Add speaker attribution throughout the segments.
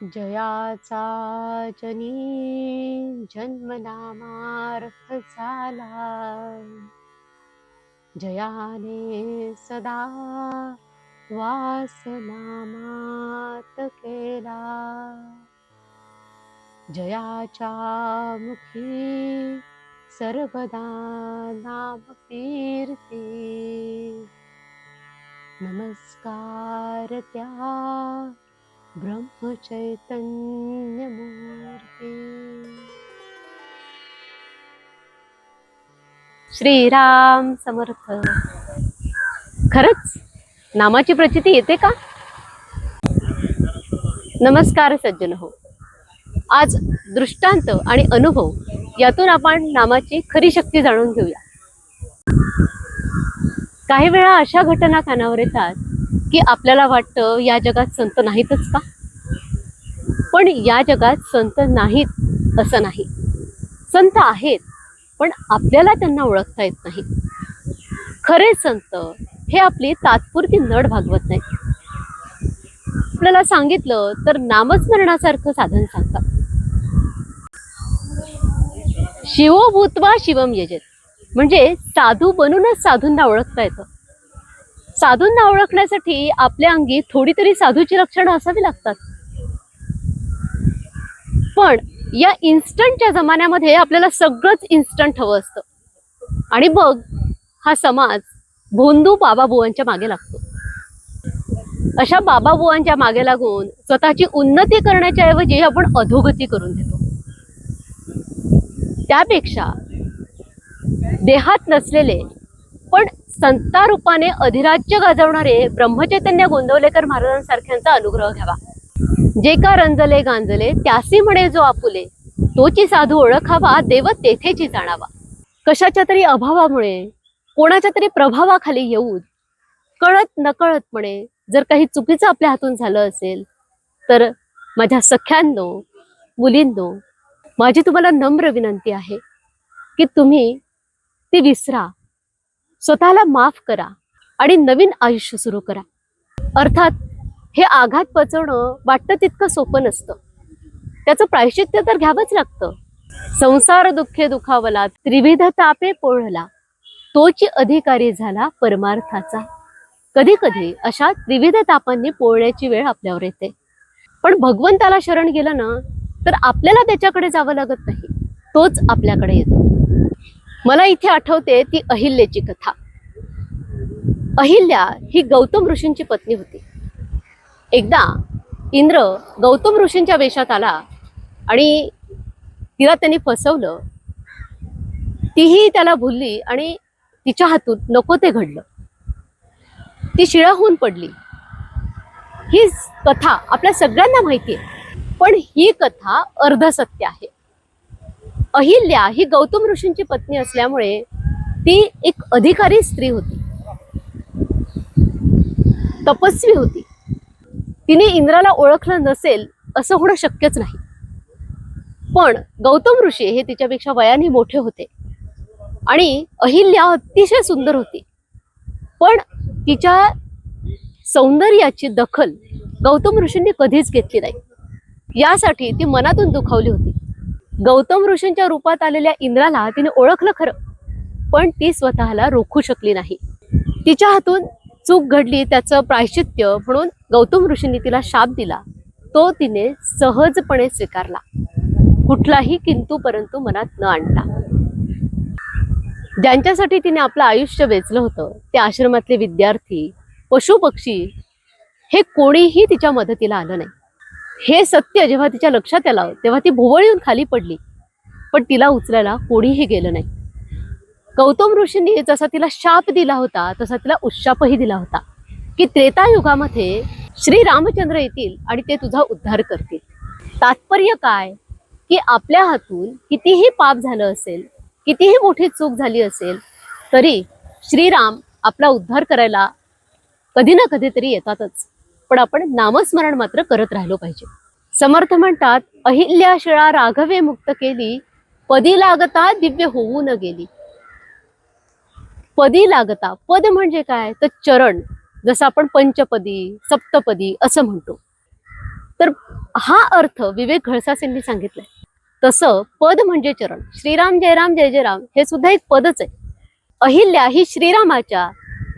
Speaker 1: जयाचा जनी जन्मनामार्थ झाला, जयाने सदा वासनामात केला. जयाच्या मुखी सर्वदा नाम कीर्ती, नमस्कार त्या ब्रह्मचैतन्य मूर्ती. श्रीराम समर्थ. खरंच नामाची प्रचिती येते का? नमस्कार सज्जन हो. आज दृष्टांत आणि अनुभव यातून आपण नामाची खरी शक्ती जाणून घेऊया. काही वेळा अशा घटना कानावर येतात की आपल्याला वाटतं या जगात संत नाहीतच का? पण या जगात संत नाहीत असं नाही. संत आहेत, पण आपल्याला त्यांना ओळखता येत नाही. खरे संत हे आपली तात्पुरती नड भागवत नाहीत. आपल्याला सांगितलं तर नामस्मरणासारखं साधन सांगतात. शिवो भूत्वा शिवम यजेत, म्हणजे साधू बनूनच साधूंना ओळखता येतं. साधूंना ओळखण्यासाठी आपल्या अंगी थोडी तरी साधूची लक्षणं असावी लागतात. पण या इन्स्टंटच्या जमान्यामध्ये आपल्याला सगळंच इन्स्टंट हवं असतं. आणि मग हा समाज भोंदू बाबाबुवांच्या मागे लागतो. अशा बाबाबुवांच्या मागे लागून स्वतःची उन्नती करण्याच्या ऐवजी आपण अधोगती करून देतो. त्यापेक्षा देहात नसलेले पण संतारूपाने अधिराज्य गाजवणारे ब्रह्मचैतन्य गोंदवलेकर महाराजांसारख्यांचा अनुग्रह घ्यावा. जे का रंजले गांजले त्यासी म्हणे जो आपुले, तोची साधू ओळखावा देव तेथेची जाणावा. कशाच्या तरी अभावामुळे कोणाच्या तरी प्रभावाखाली येऊन कळत नकळतपणे जर काही चुकीचं आपल्या हातून झालं असेल तर माझ्या सख्यांनो, मुलींनो, माझी तुम्हाला नम्र विनंती आहे की तुम्ही ती विसरा, स्वतःला माफ करा आणि नवीन आयुष्य सुरू करा. अर्थात हे आघात पचवणं वाटतं तितकं सोपं नसतं. त्याचं प्रायश्चित्त तर घ्यावंच लागतं. संसार दुःखे दुखावला, त्रिविध तापे पोळला, तोची अधिकारी झाला परमार्थाचा. कधी कधी अशा त्रिविध तापांनी पोळण्याची वेळ आपल्यावर येते. पण भगवंताला शरण गेलं ना तर आपल्याला त्याच्याकडे जावं लागत नाही, तोच आपल्याकडे येतो. मला इथे आठवते ती अहिल्याची कथा. अहिल्या ही गौतम ऋषींची पत्नी होती. एकदा इंद्र गौतम ऋषींच्या वेशात आला आणि तिला त्यांनी फसवलं. तीही त्याला भुलली आणि तिच्या हातून नको ते घडलं. ती शिळा होऊन पडली. ही कथा आपल्या सगळ्यांना माहिती आहे, पण ही कथा अर्धसत्य आहे. अहिल्या ही गौतम ऋषींची पत्नी असल्यामुळे ती एक अधिकारी स्त्री होती, तपस्वी होती. तिने इंद्राला ओळखलं नसेल असं होणं शक्यच नाही. पण गौतम ऋषी हे तिच्यापेक्षा वयाने मोठे होते आणि अहिल्या अतिशय सुंदर होती. पण तिच्या सौंदर्याची दखल गौतम ऋषींनी कधीच घेतली नाही. यासाठी ती मनातून दुखावली होती. गौतम ऋषींच्या रूपात आलेल्या इंद्राला तिने ओळखलं खरं, पण ती स्वतःला रोखू शकली नाही. तिच्या हातून चूक घडली त्याचं प्रायश्चित्य म्हणून गौतम ऋषींनी तिला शाप दिला. तो तिने सहजपणे स्वीकारला, कुठलाही किंतु परंतु मनात न आणता. ज्यांच्यासाठी तिने आपलं आयुष्य वेचलं होतं ते आश्रमातले विद्यार्थी, पशु पक्षी, हे कोणीही तिच्या मदतीला आलं नाही. हे सत्य जेव्हा तिच्या लक्षात आलं तेव्हा ती भोवळीहून खाली पडली, पण तिला उचलायला कोणीही गेलं नाही. गौतम ऋषींनी जसा तिला शाप दिला होता तसा तिला उशापही दिला होता की त्रेतायुगामध्ये श्री रामचंद्र येतील आणि ते तुझा उद्धार करतील. तात्पर्य काय की आपल्या हातून कितीही पाप झालं असेल, कितीही मोठी चूक झाली असेल, तरी श्रीराम आपला उद्धार करायला कधी ना कधीतरी येतातच. पण आपण नामस्मरण मात्र करत राहिलो पाहिजे. समर्थ म्हणतात, अहिल्या शिळा राघवे मुक्त केली, पदी लागता दिव्य होऊ न गेली. पदी लागता, पद म्हणजे काय तर चरण. जसं आपण पंचपदी, सप्तपदी असं म्हणतो. तर हा अर्थ विवेक घळसासेंनी सांगितलाय. तसं पद म्हणजे चरण. श्रीराम जय राम जय जय राम हे सुद्धा एक पदच आहे. अहिल्या ही श्रीरामाच्या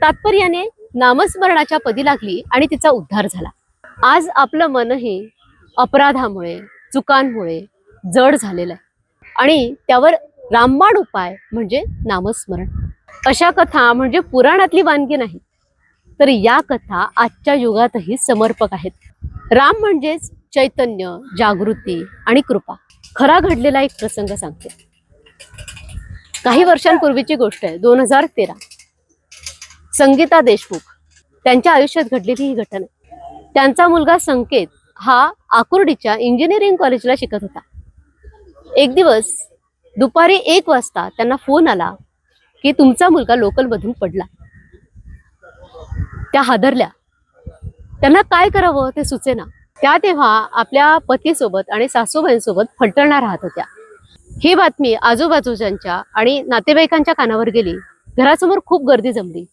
Speaker 1: तात्पर्याने नामस्मरणाच्या पदी लागली आणि तिचा उद्धार झाला. आज आपलं मनही अपराधामुळे, चुकांमुळे जड झालेलं आहे आणि त्यावर रामबाण उपाय म्हणजे नामस्मरण. अशा कथा म्हणजे पुराणातली वानगी नाही, तर या कथा आजच्या युगातही समर्पक आहेत. राम म्हणजेच चैतन्य, जागृती आणि कृपा. खरा घडलेला एक प्रसंग सांगते. काही वर्षांपूर्वीची गोष्ट आहे, 2013. संगीता देशमुख त्यांच्या आयुष्यात घडलेली ही घटना. त्यांचा मुलगा संकेत हा आकुर्डीच्या इंजिनिअरिंग कॉलेजला शिकत होता. एक दिवस दुपारी 1 वाजता त्यांना फोन आला की तुमचा मुलगा लोकलमधून पडला. त्या हादरल्या. त्यांना काय करावं ते सुचेना. त्या तेव्हा आपल्या पतीसोबत आणि सासूबाईंसोबत फलटणला राहत होत्या. ही बातमी आजूबाजूच्यांच्या आणि नातेवाईकांच्या कानावर गेली. घरासमोर खूप गर्दी जमली.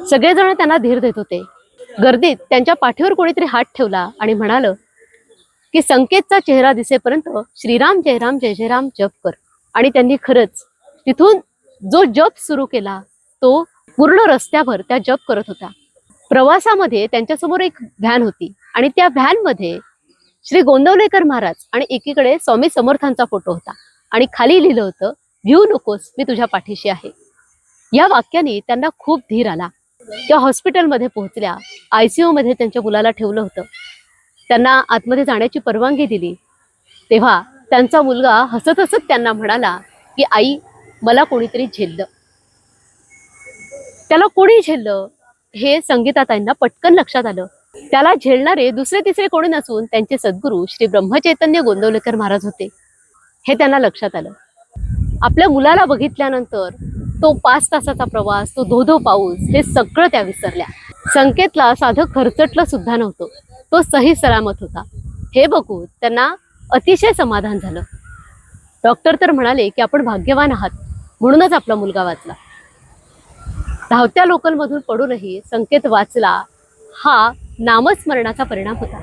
Speaker 1: सगळेजण त्यांना धीर देत होते. गर्दीत त्यांच्या पाठीवर कोणीतरी हात ठेवला आणि म्हणालं की संकेतचा चेहरा दिसेपर्यंत श्रीराम जय राम जय जय राम जप कर. आणि त्यांनी खरंच तिथून जो जप सुरू केला तो पूर्ण रस्त्याभर त्या जप करत होता. प्रवासामध्ये त्यांच्यासमोर एक व्हॅन होती आणि त्या व्हॅन मध्ये श्री गोंदवलेकर महाराज आणि एकीकडे स्वामी समर्थांचा फोटो होता आणि खाली लिहिलं होतं, भिऊ नकोस, मी तुझ्या पाठीशी आहे. या वाक्याने त्यांना खूप धीर आला. त्या हॉस्पिटलमध्ये पोहोचल्या. ICU मध्ये त्यांच्या मुलाला ठेवलं होतं. त्यांना आतमध्ये जाण्याची परवानगी दिली. तेव्हा त्यांचा मुलगा हसत हसत त्यांना म्हणाला की आई, मला कोणीतरी झेललं. त्याला कोणी झेललं हे संगीताताईंना पटकन लक्षात आलं. त्याला झेलणारे दुसरे तिसरे कोणी नसून त्यांचे सद्गुरू श्री ब्रह्मचैतन्य गोंदवलेकर महाराज होते हे त्यांना लक्षात आलं. आपल्या मुलाला बघितल्यानंतर तो 5 तासाचा प्रवास, तो धो-धो पाऊस हे सगळं त्या विसरल्या. संकेतला साधं खरचटलं सुद्धा नव्हतं. तो सही सलामत होता. हे बघून त्यांना अतिशय समाधान झालं. डॉक्टर तर म्हणाले की आपण भाग्यवान आहात, म्हणूनच आपला मुलगा वाचला. धावत्या लोकलमधून पडूनही संकेत वाचला, हा नामस्मरणाचा परिणाम होता.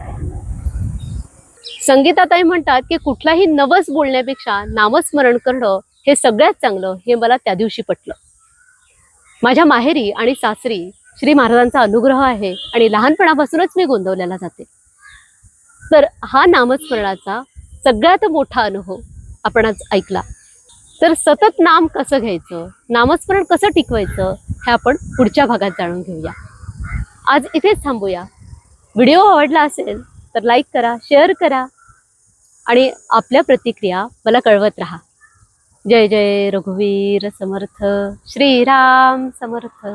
Speaker 1: संगीताताई म्हणतात की कुठलाही नवस बोलण्यापेक्षा नामस्मरण करणं हे सगळ्यात चांगलं, हे मला त्या दिवशी पटलं. माझ्या माहेरी आणि सासरी श्री महाराजांचा अनुग्रह आहे आणि लहानपणापासूनच मी गोंदवल्याला जाते. तर हा नामस्मरणाचा सगळ्यात मोठा अनुभव आपण आज ऐकला. तर सतत नाम कसं घ्यायचं, नामस्मरण कसं टिकवायचं हे आपण पुढच्या भागात जाणून घेऊया. आज इथेच थांबूया. व्हिडिओ आवडला असेल तर लाईक करा, शेअर करा आणि आपल्या प्रतिक्रिया मला कळवत राहा. जय जय रघुवीर समर्थ, श्रीराम समर्थ.